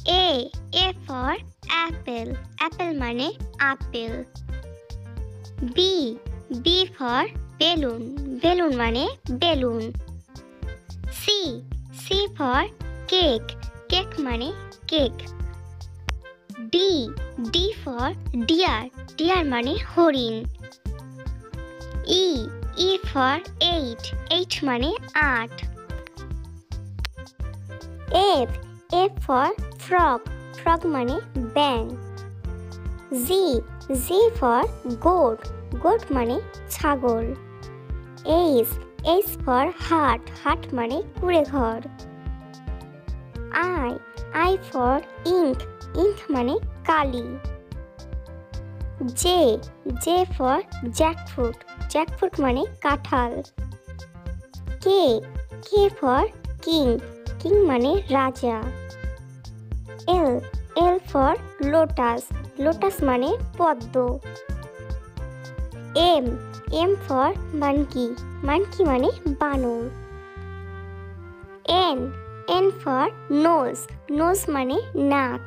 A for apple. Apple মানে apple. B for balloon. Balloon মানে balloon. C for cake. Cake মানে cake. D for deer. Deer মানে হরিণ। E for 8 মানে 8। F for frog। frog মানে ব্যাঙ। G for goat। goat মানে ছাগল। H for heart। heart মানে কুঁড়েঘর। I for ink। ink মানে কালি। J for jackfruit। jackfruit মানে কাঁঠাল। K for king। king মানে রাজা। L for lotus। lotus মানে পদ্ম। M for monkey। monkey মানে বানর। N for nose। nose মানে নাক।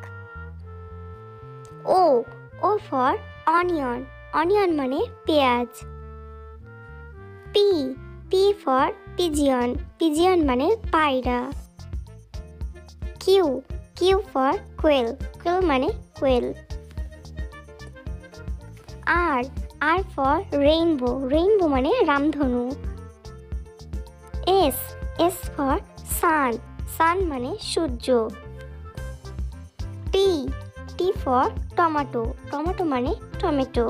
O for onion। onion মানে পেঁয়াজ। P for pigeon। pigeon মানে পায়রা। Q for quail। quail মানে কোয়েল। R for rainbow। rainbow মানে রামধনু। S for sun। sun মানে সূর্য। T for tomato। tomato মানে tomato.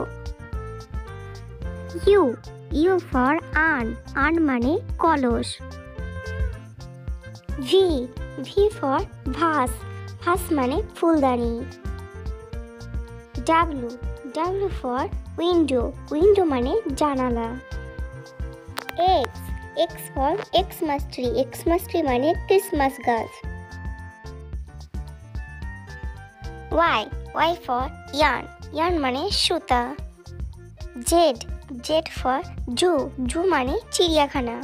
U for urn। urn মানে কলস। V for vase। vase মানে ফুলদানি। W for window। window মানে জানালা। X for Xmas tree। Xmas tree মানে ক্রিসমাস গাছ। Y for yarn। yarn মানে সুতা। Z for zoo। zoo মানে চিড়িয়াখানা।